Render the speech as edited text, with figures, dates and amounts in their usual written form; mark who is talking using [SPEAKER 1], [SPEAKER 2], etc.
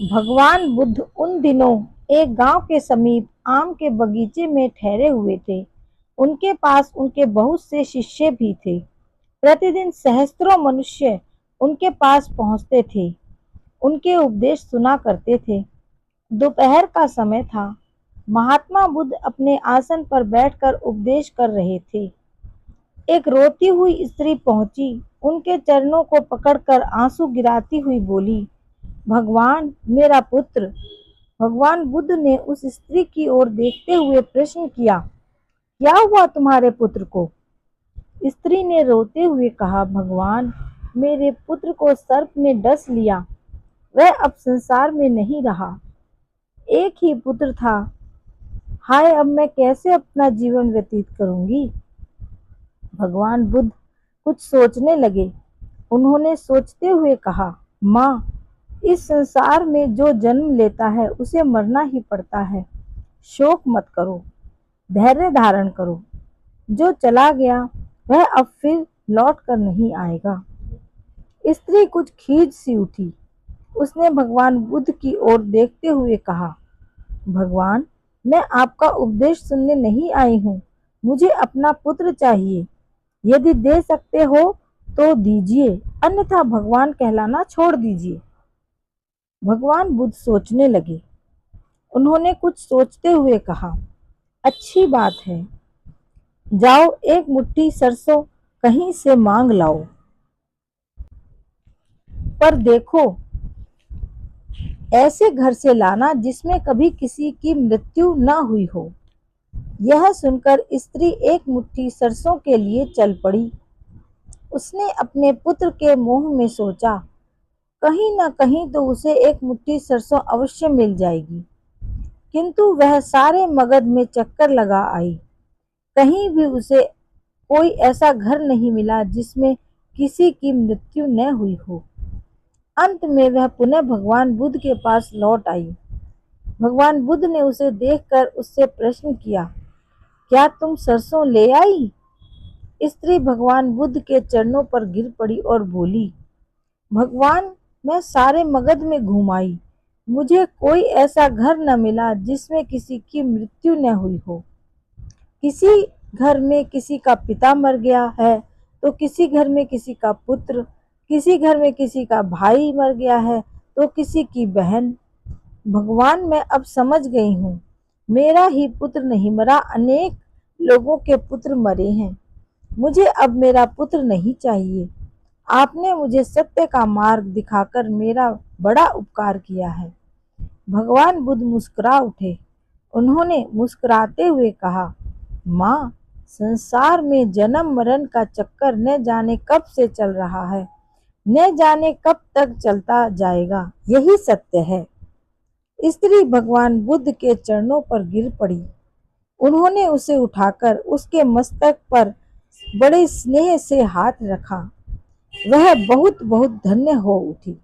[SPEAKER 1] भगवान बुद्ध उन दिनों एक गांव के समीप आम के बगीचे में ठहरे हुए थे। उनके पास उनके बहुत से शिष्य भी थे। प्रतिदिन सहस्त्रों मनुष्य उनके पास पहुंचते थे, उनके उपदेश सुना करते थे। दोपहर का समय था। महात्मा बुद्ध अपने आसन पर बैठकर उपदेश कर रहे थे। एक रोती हुई स्त्री पहुंची, उनके चरणों को पकड़कर आंसू गिराती हुई बोली, भगवान, मेरा पुत्र। भगवान बुद्ध ने उस स्त्री की ओर देखते हुए प्रश्न किया, क्या हुआ तुम्हारे पुत्र को? स्त्री ने रोते हुए कहा, भगवान, मेरे पुत्र को सर्प ने डस लिया। वह अब संसार में नहीं रहा। एक ही पुत्र था। हाय, अब मैं कैसे अपना जीवन व्यतीत करूंगी? भगवान बुद्ध कुछ सोचने लगे। उन्होंने सोचते हुए कहा, माँ, इस संसार में जो जन्म लेता है उसे मरना ही पड़ता है। शोक मत करो, धैर्य धारण करो। जो चला गया वह अब फिर लौट कर नहीं आएगा। स्त्री कुछ खींच सी उठी। उसने भगवान बुद्ध की ओर देखते हुए कहा, भगवान, मैं आपका उपदेश सुनने नहीं आई हूँ। मुझे अपना पुत्र चाहिए। यदि दे सकते हो तो दीजिए, अन्यथा भगवान कहलाना छोड़ दीजिए। भगवान बुद्ध सोचने लगे। उन्होंने कुछ सोचते हुए कहा, अच्छी बात है। जाओ, एक मुट्ठी सरसों कहीं से मांग लाओ। पर देखो, ऐसे घर से लाना जिसमें कभी किसी की मृत्यु न हुई हो। यह सुनकर स्त्री एक मुट्ठी सरसों के लिए चल पड़ी। उसने अपने पुत्र के मुंह में सोचा, कहीं न कहीं तो उसे एक मुट्ठी सरसों अवश्य मिल जाएगी। किंतु वह सारे मगध में चक्कर लगा आई। कहीं भी उसे कोई ऐसा घर नहीं मिला जिसमें किसी की मृत्यु न हुई हो। अंत में वह पुनः भगवान बुद्ध के पास लौट आई। भगवान बुद्ध ने उसे देखकर उससे प्रश्न किया, क्या तुम सरसों ले आई? स्त्री भगवान बुद्ध के चरणों पर गिर पड़ी और बोली, भगवान, मैं सारे मगध में घूम आई। मुझे कोई ऐसा घर न मिला जिसमें किसी की मृत्यु न हुई हो। किसी घर में किसी का पिता मर गया है तो किसी घर में किसी का पुत्र, किसी घर में किसी का भाई मर गया है तो किसी की बहन। भगवान, मैं अब समझ गई हूँ। मेरा ही पुत्र नहीं मरा, अनेक लोगों के पुत्र मरे हैं। मुझे अब मेरा पुत्र नहीं चाहिए। आपने मुझे सत्य का मार्ग दिखाकर मेरा बड़ा उपकार किया है। भगवान बुद्ध मुस्कुरा उठे। उन्होंने मुस्कुराते हुए कहा, माँ, संसार में जन्म मरण का चक्कर न जाने कब से चल रहा है, न जाने कब तक चलता जाएगा। यही सत्य है। स्त्री भगवान बुद्ध के चरणों पर गिर पड़ी। उन्होंने उसे उठाकर उसके मस्तक पर बड़े स्नेह से हाथ रखा। वह बहुत बहुत धन्य हो उठी।